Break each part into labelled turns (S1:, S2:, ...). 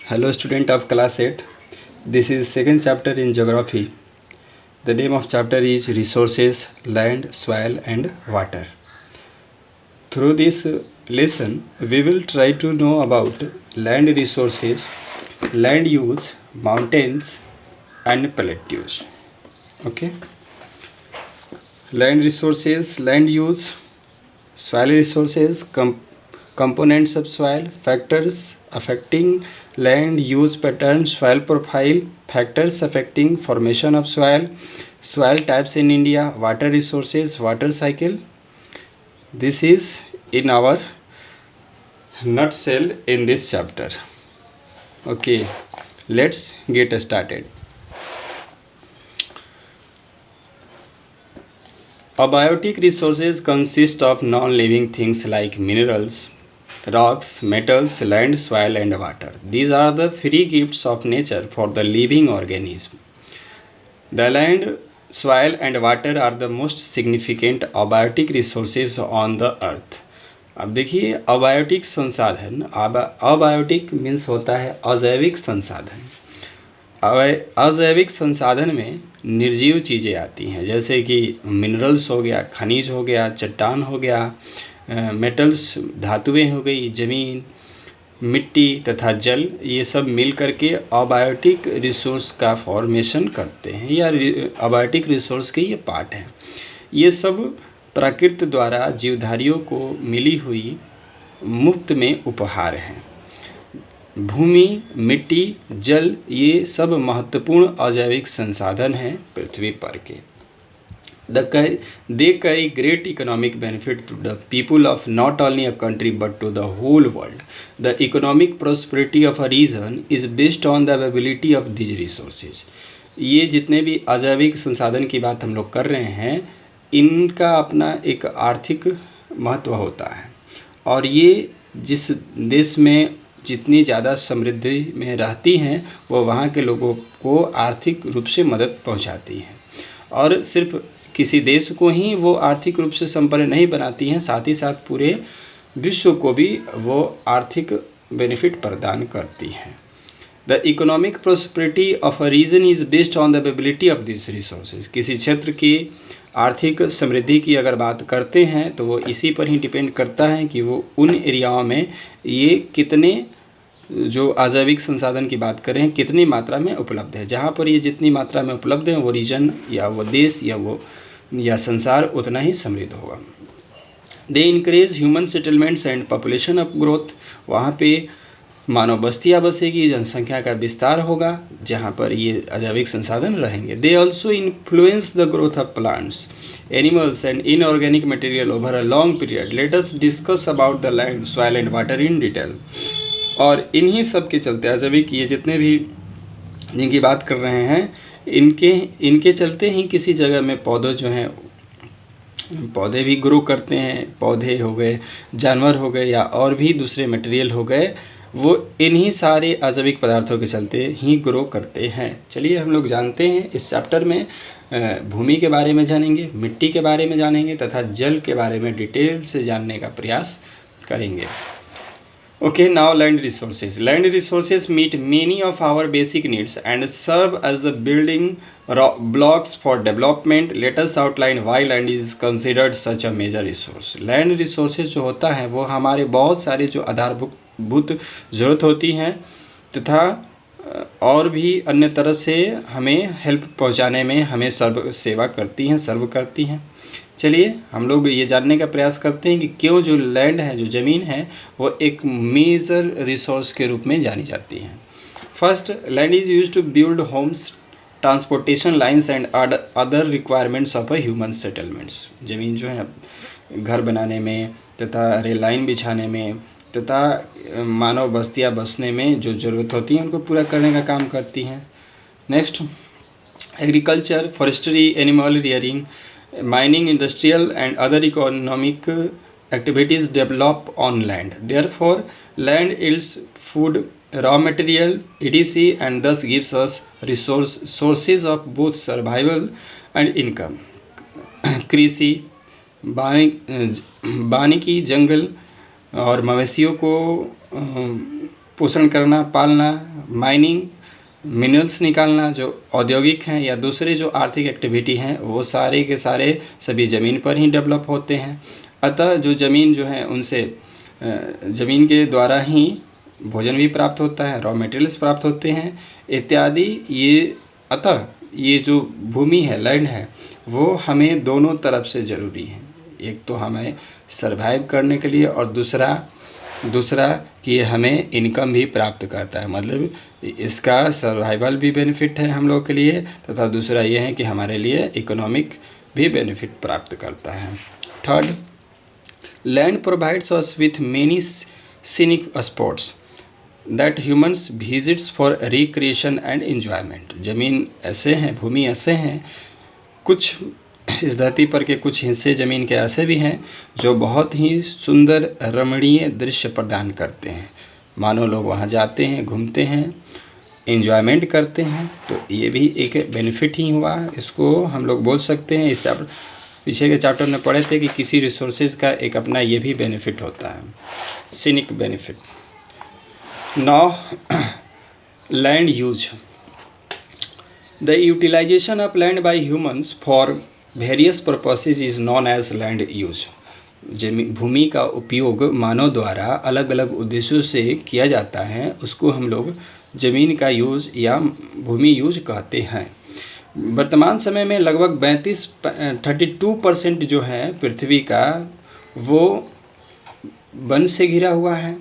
S1: Hello student of class 8. This is second chapter in geography. The name of chapter is resources, land, soil and water. Through this lesson we will try to know about land resources, land use, mountains and plateaus. Okay? Land resources, land use, soil resources, components of soil, factors affecting land use pattern, soil profile, factors affecting formation of soil, soil types in India, water resources, water cycle. This is in our nutshell in this chapter. Okay, let's get started. Abiotic resources consist of non-living things like minerals, rocks, metals, land, soil and water. These are the free gifts of nature for the living organism. The land, soil and water are the most significant abiotic resources on the earth. अब देखिए abiotic संसाधन, abiotic means होता है अजैविक संसाधन। अजैविक संसाधन में निर्जीव चीज़ें आती हैं, जैसे कि मिनरल्स हो गया, खनिज हो गया, चट्टान हो गया, मेटल्स धातुएं हो गई, ज़मीन, मिट्टी तथा जल, ये सब मिल करके अबायोटिक रिसोर्स का फॉर्मेशन करते हैं या अबायोटिक रिसोर्स के ये पार्ट हैं। ये सब प्रकृति द्वारा जीवधारियों को मिली हुई मुफ्त में उपहार हैं। भूमि, मिट्टी, जल, ये सब महत्वपूर्ण अजैविक संसाधन हैं पृथ्वी पर के। They carry great economic benefit to the people of not only a country but to the whole world. The economic prosperity of a region is based on the availability of these resources. ये जितने भी अजैविक संसाधन की बात हम लोग कर रहे हैं, इनका अपना एक आर्थिक महत्व होता है और ये जिस देश में जितनी ज़्यादा समृद्धि में रहती हैं वो वहाँ के लोगों को आर्थिक रूप से मदद पहुँचाती हैं और सिर्फ किसी देश को ही वो आर्थिक रूप से संपन्न नहीं बनाती हैं, साथ ही साथ पूरे विश्व को भी वो आर्थिक बेनिफिट प्रदान करती हैं। The economic prosperity of a region is based on the availability of this resources. किसी क्षेत्र की आर्थिक समृद्धि की अगर बात करते हैं तो वो इसी पर ही डिपेंड करता है कि वो उन एरियाओं में ये कितने जो अजैविक संसाधन की बात करें कितनी मात्रा में उपलब्ध है। जहाँ पर ये जितनी मात्रा में उपलब्ध है वो रीजन या वो देश या संसार उतना ही समृद्ध होगा। They encourage human settlements and population of growth. वहाँ पे मानव बस्तियाँ बसेगी, जनसंख्या का विस्तार होगा जहाँ पर ये अजैविक संसाधन रहेंगे। They also influence the growth of plants, animals and inorganic material over a long period. Let us discuss about the land, soil and water in detail. और इन्हीं सब के चलते अजैविक ये जितने भी जिनकी बात कर रहे हैं इनके चलते ही किसी जगह में पौधे जो हैं पौधे भी ग्रो करते हैं। पौधे हो गए, जानवर हो गए या और भी दूसरे मटेरियल हो गए, वो इन्हीं सारे अजैविक पदार्थों के चलते ही ग्रो करते हैं। चलिए हम लोग जानते हैं इस चैप्टर में भूमि के बारे में जानेंगे, मिट्टी के बारे में जानेंगे तथा जल के बारे में डिटेल से जानने का प्रयास करेंगे। Okay, now land resources. Land resources meet many of our basic needs and serve as the building blocks for development. Let us outline why land is considered such a major resource. Land resources जो होता है वो हमारे बहुत सारे जो आधारभूत ज़रूरत होती हैं तथा और भी अन्य तरह से हमें हेल्प पहुंचाने में हमें सेवा करती हैं, सर्व करती हैं। चलिए हम लोग ये जानने का प्रयास करते हैं कि क्यों जो लैंड है, जो ज़मीन है, वो एक मेजर रिसोर्स के रूप में जानी जाती है। First, land is used to build homes, transportation lines and other requirements of a human settlements. ज़मीन जो है घर बनाने में तथा रेल लाइन बिछाने में तथा मानव बस्तियाँ बसने में जो ज़रूरत होती है उनको पूरा करने का काम करती हैं। Next, agriculture, forestry, animal rearing, mining, industrial and other economic activities develop on land. Therefore, land yields food, raw material, etc. and thus gives us sources of both survival and income. कृषि, वानिकी, जंगल और मवेशियों को पोषण करना, पालना, mining, minerals निकालना जो औद्योगिक हैं या दूसरे जो आर्थिक एक्टिविटी हैं वो सारे के सारे सभी ज़मीन पर ही डेवलप होते हैं। अतः जो ज़मीन जो है उनसे ज़मीन के द्वारा ही भोजन भी प्राप्त होता है, रॉ मटेरियल्स प्राप्त होते हैं इत्यादि। अतः ये जो भूमि है, लैंड है, वो हमें दोनों तरफ से ज़रूरी है। एक तो हमें सरवाइव करने के लिए और दूसरा कि ये हमें इनकम भी प्राप्त करता है, मतलब इसका सर्वाइवल भी बेनिफिट है हम लोग के लिए, तथा दूसरा ये है कि हमारे लिए इकोनॉमिक भी बेनिफिट प्राप्त करता है। Third, land provides us with many scenic spots that humans visits for recreation and enjoyment. ज़मीन ऐसे हैं, भूमि ऐसे हैं, कुछ इस धरती पर के कुछ हिस्से ज़मीन के ऐसे भी हैं जो बहुत ही सुंदर रमणीय दृश्य प्रदान करते हैं। मानो लोग वहाँ जाते हैं, घूमते हैं, एंजॉयमेंट करते हैं, तो ये भी एक बेनिफिट ही हुआ। इसको हम लोग बोल सकते हैं। इससे पीछे के चैप्टर में पढ़े थे कि किसी रिसोर्सेज का एक अपना ये भी बेनिफिट होता है, scenic benefit. Now land use. The utilization of land by humans for various purposes is known as land use. भूमि का उपयोग मानव द्वारा अलग अलग उद्देश्यों से किया जाता है, उसको हम लोग ज़मीन का यूज या भूमि यूज कहते हैं। वर्तमान समय में लगभग 32% जो है पृथ्वी का वो वन से घिरा हुआ है,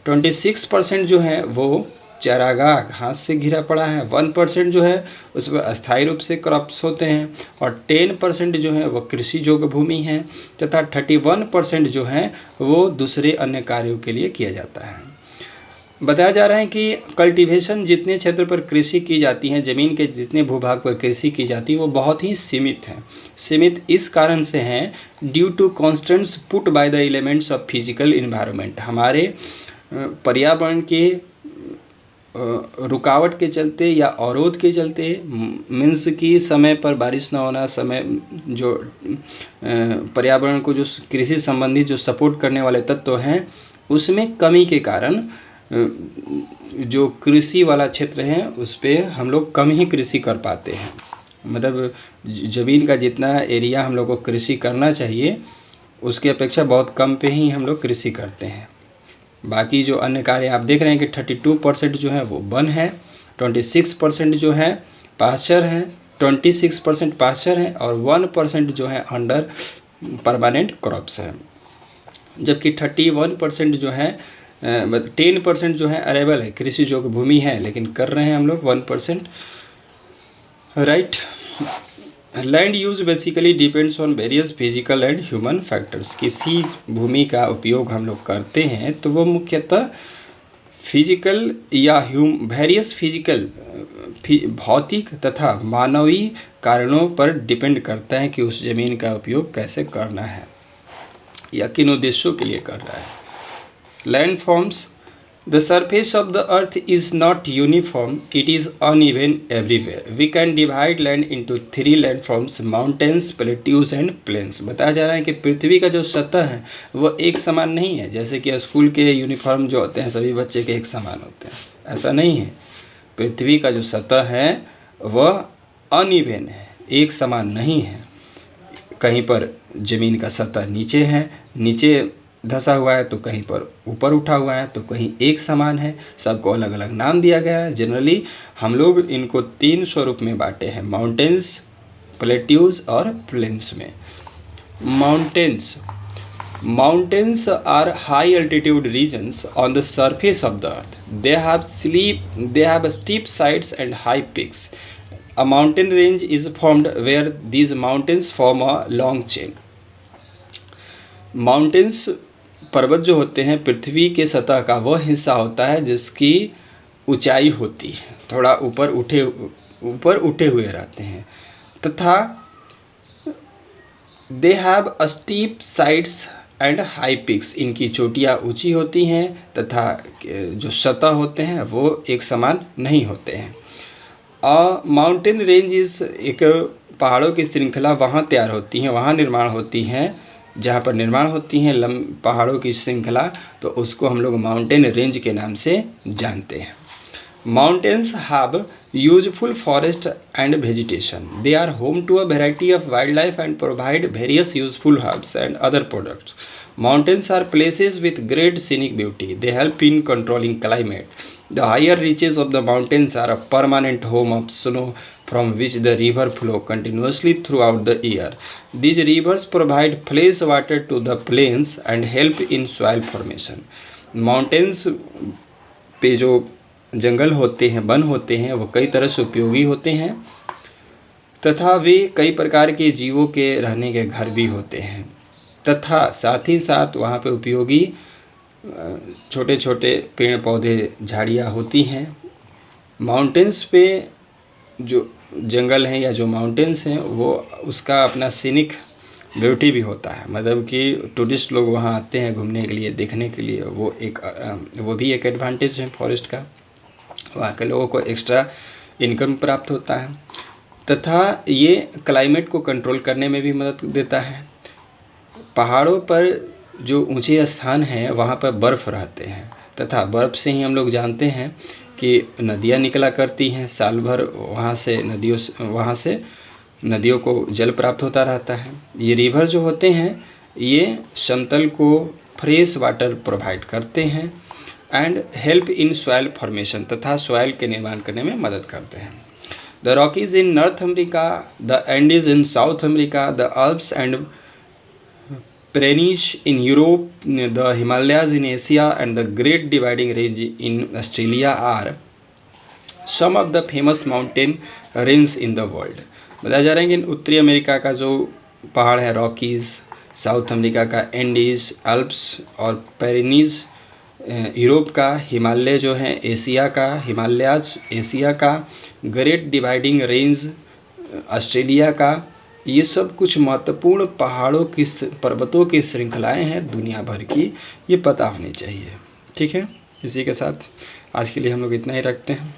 S1: 26% जो है वो चारागाह घास से घिरा पड़ा है, 1% जो है उस पर अस्थायी रूप से क्रॉप्स होते हैं, और 10% जो है वो कृषि योग्य भूमि है, तथा 31% जो है वो दूसरे अन्य कार्यों के लिए किया जाता है। बताया जा रहा है कि कल्टीवेशन जितने क्षेत्र पर कृषि की जाती है, ज़मीन के जितने भूभाग पर कृषि की जाती है वो बहुत ही सीमित है। सीमित इस कारण से हैं due to constants put by the elements of physical environment. हमारे पर्यावरण के रुकावट के चलते या अवरोध के चलते, मीन्स कि समय पर बारिश ना होना, समय जो पर्यावरण को जो कृषि संबंधी जो सपोर्ट करने वाले तत्व हैं उसमें कमी के कारण जो कृषि वाला क्षेत्र है उस पर हम लोग कम ही कृषि कर पाते हैं। मतलब ज़मीन का जितना एरिया हम लोग को कृषि करना चाहिए उसकी अपेक्षा बहुत कम पे ही हम लोग कृषि करते हैं। बाकी जो अन्य कार्य आप देख रहे हैं कि 32% जो है वो वन है, 26% जो है पास्चर है, 26% पास्चर है, और 1% जो है अंडर परमानेंट क्रॉप्स है। जबकि 31% जो है 10% जो है अरेबल है, कृषि जो भूमि है, लेकिन कर रहे हैं हम लोग 1%। Right. Land use basically depends on various physical and human factors. किसी भूमि का उपयोग हम लोग करते हैं तो वो मुख्यतः फिजिकल या वेरियस फिजिकल भौतिक तथा मानवीय कारणों पर डिपेंड करता है कि उस ज़मीन का उपयोग कैसे करना है या किन उद्देश्यों के लिए कर रहा है। Land forms. The surface of the earth is not uniform, it is uneven everywhere. We can divide land into 3 landforms: mountains, plateaus and plains. बताया जा रहा है कि पृथ्वी का जो सतह है वो एक समान नहीं है। जैसे कि स्कूल के यूनिफॉर्म जो होते हैं सभी बच्चे के एक समान होते हैं, ऐसा नहीं है। पृथ्वी का जो सतह है वह अनइवन है, एक समान नहीं है। कहीं पर ज़मीन का सतह नीचे है, नीचे धसा हुआ है, तो कहीं पर ऊपर उठा हुआ है, तो कहीं एक समान है। सबको अलग अलग नाम दिया गया है। जनरली हम लोग इनको 3 स्वरूप में बांटे हैं, माउंटेन्स, प्लेट्यूज और प्लेन्स में। Mountains are high altitude regions on the surface of the earth. They have steep sides and high peaks. A mountain range is formed where these mountains form a long chain. Mountains पर्वत जो होते हैं पृथ्वी के सतह का वह हिस्सा होता है जिसकी ऊंचाई होती है, थोड़ा ऊपर उठे हुए रहते हैं, तथा they have steep sides and high peaks. इनकी चोटियाँ ऊंची होती हैं तथा जो सतह होते हैं वो एक समान नहीं होते हैं. माउंटेन रेंज इज एक पहाड़ों की श्रृंखला वहाँ तैयार होती हैं, वहाँ निर्माण होती हैं जहाँ पर निर्माण होती हैं पहाड़ों की श्रृंखला, तो उसको हम लोग माउंटेन रेंज के नाम से जानते हैं। Mountains have useful forest and vegetation. They are home to a variety of wildlife and provide various useful herbs and other products. Mountains are places with great scenic beauty. They help in controlling climate. The higher reaches of the mountains are a permanent home of snow from which the river flow continuously throughout the year. These rivers provide fresh water to the plains and help in soil formation. Mountains पे जो जंगल होते हैं, one होते हैं, वो कई तरह से उपयोगी होते हैं तथा वे कई प्रकार के जीवों के रहने के घर भी होते हैं, तथा साथ ही साथ वहाँ पे उपयोगी छोटे छोटे पेड़ पौधे झाड़ियाँ होती हैं। माउंटेन्स पे जो जंगल हैं या जो माउंटेन्स हैं वो उसका अपना सीनिक ब्यूटी भी होता है, मतलब कि टूरिस्ट लोग वहाँ आते हैं घूमने के लिए, देखने के लिए, वो भी एक एडवांटेज है फॉरेस्ट का। वहाँ के लोगों को एक्स्ट्रा इनकम प्राप्त होता है तथा ये क्लाइमेट को कंट्रोल करने में भी मदद देता है। पहाड़ों पर जो ऊंचे स्थान हैं वहाँ पर बर्फ़ रहते हैं तथा बर्फ़ से ही हम लोग जानते हैं कि नदियाँ निकला करती हैं, साल भर वहाँ से नदियों को जल प्राप्त होता रहता है। ये रिवर जो होते हैं ये समतल को फ्रेश वाटर प्रोवाइड करते हैं and help in soil formation, तथा सॉइल के निर्माण करने में मदद करते हैं। The Rockies in North America, the Andes in South America, the Alps and Pyrenees in Europe, the Himalayas in Asia and the Great Dividing Range in Australia are some of the famous mountain range in the world. बताया जा रहा है कि उत्तरी America का जो पहाड़ है रॉकीज़, साउथ अमेरिका का एंडीज, अल्प्स और पेरिनीज, यूरोप का हिमालय जो है, एशिया का हिमालयाज, एशिया का ग्रेट डिवाइडिंग रेंज, ऑस्ट्रेलिया का, ये सब कुछ महत्वपूर्ण पहाड़ों की पर्वतों की श्रृंखलाएं हैं दुनिया भर की, ये पता होनी चाहिए। ठीक है, इसी के साथ आज के लिए हम लोग इतना ही रखते हैं।